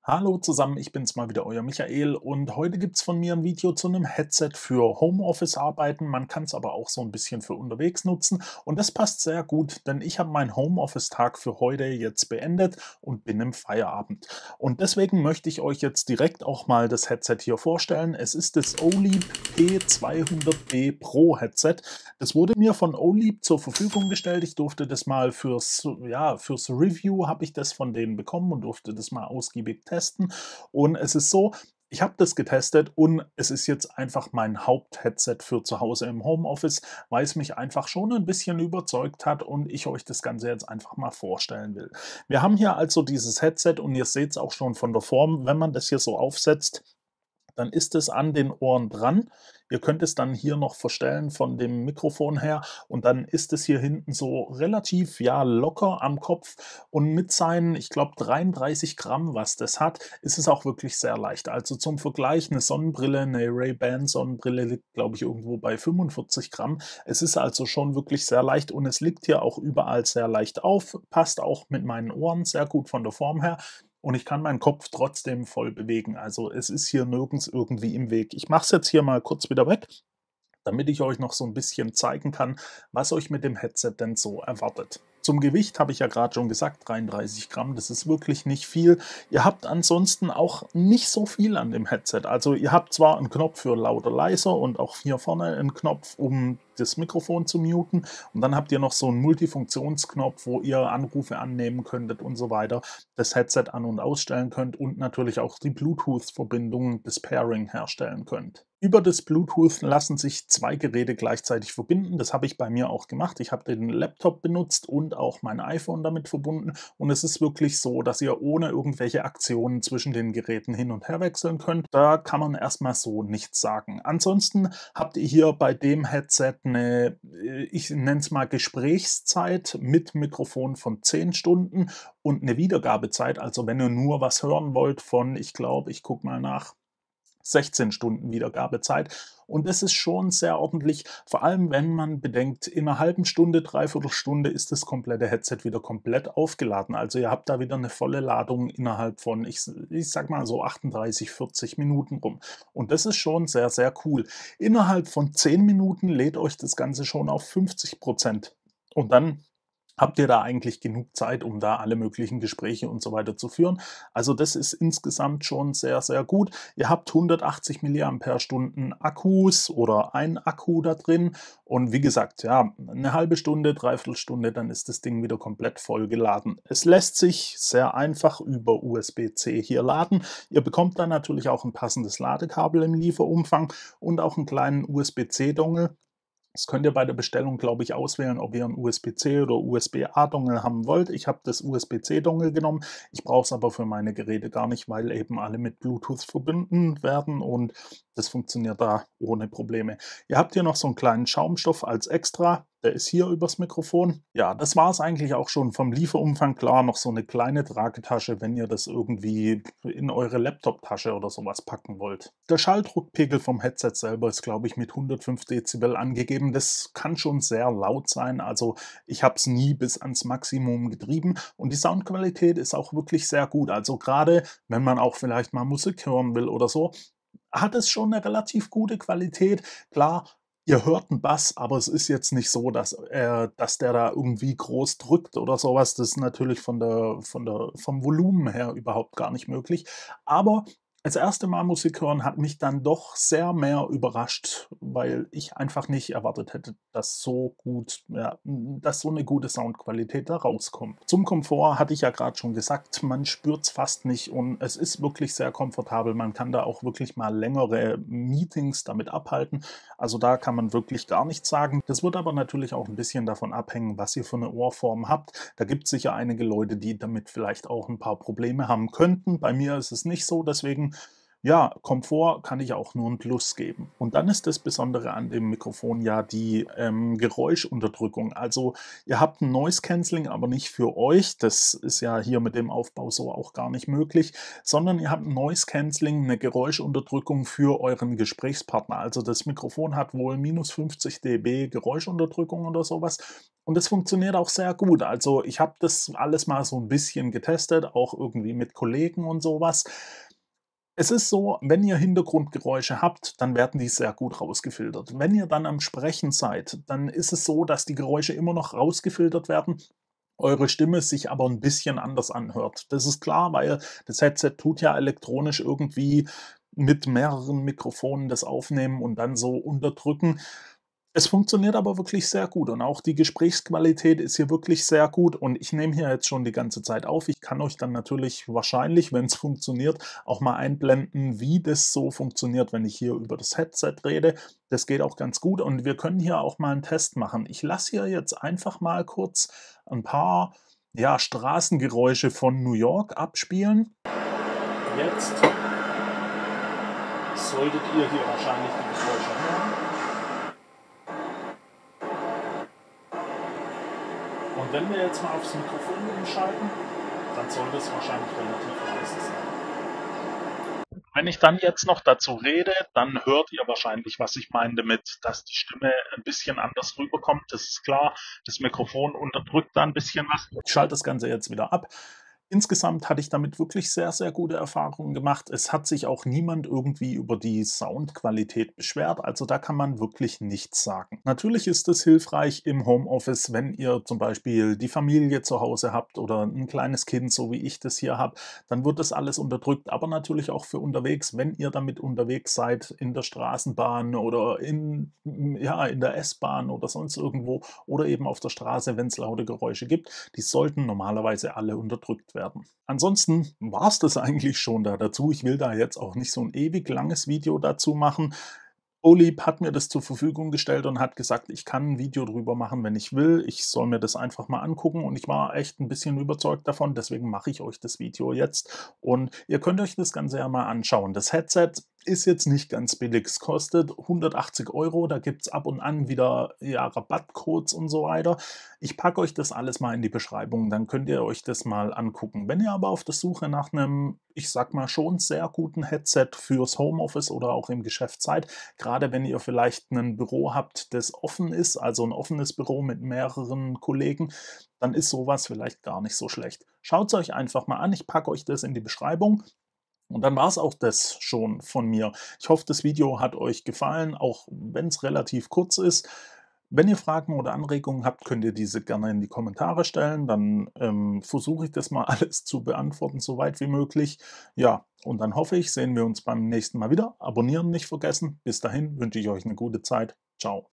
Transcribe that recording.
Hallo zusammen, ich bin's mal wieder, euer Michael, und heute gibt's von mir ein Video zu einem Headset für Homeoffice-Arbeiten. Man kann es aber auch so ein bisschen für unterwegs nutzen und das passt sehr gut, denn ich habe meinen Homeoffice-Tag für heute jetzt beendet und bin im Feierabend. Und deswegen möchte ich euch jetzt direkt auch mal das Headset hier vorstellen. Es ist das Oleap P200B Pro Headset. Das wurde mir von Oleap zur Verfügung gestellt. Ich durfte das mal fürs Review habe ich das von denen bekommen und durfte das mal ausgiebig testen. Und es ist so, ich habe das getestet und es ist jetzt einfach mein Hauptheadset für zu Hause im Homeoffice, weil es mich einfach schon ein bisschen überzeugt hat und ich euch das Ganze jetzt einfach mal vorstellen will. Wir haben hier also dieses Headset und ihr seht es auch schon von der Form, wenn man das hier so aufsetzt, dann ist es an den Ohren dran. Ihr könnt es dann hier noch verstellen von dem Mikrofon her und dann ist es hier hinten so relativ, ja, locker am Kopf und mit seinen, ich glaube, 33 Gramm, was das hat, ist es auch wirklich sehr leicht. Also zum Vergleich, eine Sonnenbrille, eine Ray-Ban Sonnenbrille liegt, glaube ich, irgendwo bei 45 Gramm. Es ist also schon wirklich sehr leicht und es liegt hier auch überall sehr leicht auf, passt auch mit meinen Ohren sehr gut von der Form her. Und ich kann meinen Kopf trotzdem voll bewegen. Also, es ist hier nirgends irgendwie im Weg. Ich mache es jetzt hier mal kurz wieder weg, damit ich euch noch so ein bisschen zeigen kann, was euch mit dem Headset denn so erwartet. Zum Gewicht habe ich ja gerade schon gesagt, 33 Gramm, das ist wirklich nicht viel. Ihr habt ansonsten auch nicht so viel an dem Headset. Also, ihr habt zwar einen Knopf für lauter, leiser und auch hier vorne einen Knopf, um das Mikrofon zu muten, und dann habt ihr noch so einen Multifunktionsknopf, wo ihr Anrufe annehmen könntet und so weiter, das Headset an und ausstellen könnt und natürlich auch die Bluetooth-Verbindung, das Pairing herstellen könnt. Über das Bluetooth lassen sich 2 Geräte gleichzeitig verbinden. Das habe ich bei mir auch gemacht. Ich habe den Laptop benutzt und auch mein iPhone damit verbunden. Und es ist wirklich so, dass ihr ohne irgendwelche Aktionen zwischen den Geräten hin und her wechseln könnt. Da kann man erstmal so nichts sagen. Ansonsten habt ihr hier bei dem Headset eine, ich nenne es mal Gesprächszeit mit Mikrofon von 10 Stunden und eine Wiedergabezeit. Also wenn ihr nur was hören wollt von, ich glaube, ich gucke mal nach, 16 Stunden Wiedergabezeit. Und das ist schon sehr ordentlich, vor allem wenn man bedenkt, in einer halben Stunde, dreiviertel Stunde ist das komplette Headset wieder komplett aufgeladen. Also ihr habt da wieder eine volle Ladung innerhalb von, ich sage mal so 38, 40 Minuten rum. Und das ist schon sehr, sehr cool. Innerhalb von 10 Minuten lädt euch das Ganze schon auf 50%. Und dann habt ihr da eigentlich genug Zeit, um da alle möglichen Gespräche und so weiter zu führen. Also, das ist insgesamt schon sehr, sehr gut. Ihr habt 180 Milliampere-Stunden Akkus oder ein Akku da drin und wie gesagt, ja, eine halbe Stunde, dreiviertel Stunde, dann ist das Ding wieder komplett vollgeladen. Es lässt sich sehr einfach über USB-C hier laden. Ihr bekommt dann natürlich auch ein passendes Ladekabel im Lieferumfang und auch einen kleinen USB-C-Dongle. Das könnt ihr bei der Bestellung, glaube ich, auswählen, ob ihr 'n USB-C oder USB-A-Dongle haben wollt. Ich habe das USB-C-Dongle genommen. Ich brauche es aber für meine Geräte gar nicht, weil eben alle mit Bluetooth verbunden werden und das funktioniert da ohne Probleme. Ihr habt hier noch so einen kleinen Schaumstoff als Extra, der ist hier übers Mikrofon. Ja, das war es eigentlich auch schon vom Lieferumfang. Klar, noch so eine kleine Tragetasche, wenn ihr das irgendwie in eure Laptoptasche oder sowas packen wollt. Der Schalldruckpegel vom Headset selber ist, glaube ich, mit 105 Dezibel angegeben. Das kann schon sehr laut sein. Also, ich habe es nie bis ans Maximum getrieben und die Soundqualität ist auch wirklich sehr gut. Also, gerade wenn man auch vielleicht mal Musik hören will oder so, hat es schon 'ne relativ gute Qualität. Klar, ihr hört 'n Bass, aber es ist jetzt nicht so, dass der da irgendwie groß drückt oder so was. Das ist natürlich vom Volumen her überhaupt gar nicht möglich. Aber das erste Mal Musik hören hat mich dann doch sehr mehr überrascht, weil ich einfach nicht erwartet hätte, dass so 'ne gute Soundqualität da rauskommt. Zum Komfort hatte ich ja grad schon gesagt, man spürt's fast nicht und es ist wirklich sehr komfortabel. Man kann da auch wirklich mal längere Meetings damit abhalten. Also, da kann man wirklich gar nichts sagen. Das wird aber natürlich auch 'n bisschen davon abhängen, was ihr für 'ne Ohrform habt. Da gibt's sicher einige Leute, die damit vielleicht auch 'n paar Probleme haben könnten. Bei mir ist es nicht so, deswegen Ja, Komfort kann ich auch nur ein Plus geben. Und dann ist das Besondere an dem Mikrofon ja die, Geräuschunterdrückung. Also, ihr habt 'n Noise Cancelling, aber nicht für euch. Das ist ja hier mit dem Aufbau so auch gar nicht möglich, sondern ihr habt 'n Noise Cancelling, 'ne Geräuschunterdrückung für euren Gesprächspartner. Also, das Mikrofon hat wohl -50 dB Geräuschunterdrückung oder sowas. Und das funktioniert auch sehr gut. Also, ich habe das alles mal so ein bisschen getestet, auch irgendwie mit Kollegen und sowas. Es ist so, wenn ihr Hintergrundgeräusche habt, dann werden die sehr gut rausgefiltert. Wenn ihr dann am Sprechen seid, dann ist es so, dass die Geräusche immer noch rausgefiltert werden, eure Stimme sich aber 'n bisschen anders anhört. Das ist klar, weil das Headset tut ja elektronisch irgendwie mit mehreren Mikrofonen das aufnehmen und dann so unterdrücken. Es funktioniert aber wirklich sehr gut und auch die Gesprächsqualität ist hier wirklich sehr gut und ich nehme hier jetzt schon die ganze Zeit auf. Ich kann euch dann natürlich wahrscheinlich, wenn's funktioniert, auch mal einblenden, wie das so funktioniert, wenn ich hier über das Headset rede. Das geht auch ganz gut und wir können hier auch mal 'n Test machen. Ich lasse hier jetzt einfach mal kurz 'n paar, ja, Straßengeräusche von New York abspielen. Jetzt solltet ihr hier wahrscheinlich die Geräusche hören. Und wenn wir jetzt mal aufs Mikrofon umschalten, dann sollte es wahrscheinlich relativ leise sein. Wenn ich dann jetzt noch dazu rede, dann hört ihr wahrscheinlich, was ich meinte mit, dass die Stimme ein bisschen anders rüberkommt. Das ist klar. Das Mikrofon unterdrückt da ein bisschen was. Ich schalte das Ganze jetzt wieder ab. Insgesamt hatte ich damit wirklich sehr, sehr gute Erfahrungen gemacht. Es hat sich auch niemand irgendwie über die Soundqualität beschwert, also da kann man wirklich nichts sagen. Natürlich ist es hilfreich im Homeoffice, wenn ihr zum Beispiel die Familie zu Hause habt oder ein kleines Kind, so wie ich das hier habe, dann wird das alles unterdrückt, aber natürlich auch für unterwegs, wenn ihr damit unterwegs seid in der Straßenbahn oder ja, in der S-Bahn oder sonst irgendwo oder eben auf der Straße, wenn es laute Geräusche gibt. Die sollten normalerweise alle unterdrückt werden. Ansonsten war es das eigentlich schon da dazu. Ich will da jetzt auch nicht so ein ewig langes Video dazu machen. Olip hat mir das zur Verfügung gestellt und hat gesagt, ich kann ein Video drüber machen, wenn ich will. Ich soll mir das einfach mal angucken und ich war echt ein bisschen überzeugt davon, deswegen mache ich euch das Video jetzt und ihr könnt euch das Ganze ja mal anschauen. Das Headset ist jetzt nicht ganz billig. Es kostet 180 €. Da gibt's ab und an wieder, ja, Rabattcodes und so weiter. Ich packe euch das alles mal in die Beschreibung, dann könnt ihr euch das mal angucken. Wenn ihr aber auf der Suche nach einem, ich sag mal, schon sehr guten Headset fürs Homeoffice oder auch im Geschäft seid, gerade wenn ihr vielleicht ein Büro habt, das offen ist, also ein offenes Büro mit mehreren Kollegen, dann ist sowas vielleicht gar nicht so schlecht. Schaut's euch einfach mal an. Ich packe euch das in die Beschreibung. Und dann war es auch das schon von mir. Ich hoffe, das Video hat euch gefallen, auch wenn es relativ kurz ist. Wenn ihr Fragen oder Anregungen habt, könnt ihr diese gerne in die Kommentare stellen. Dann, versuche ich das mal alles zu beantworten, so weit wie möglich. Ja, und dann hoffe ich, sehen wir uns beim nächsten Mal wieder. Abonnieren nicht vergessen. Bis dahin wünsche ich euch eine gute Zeit. Ciao.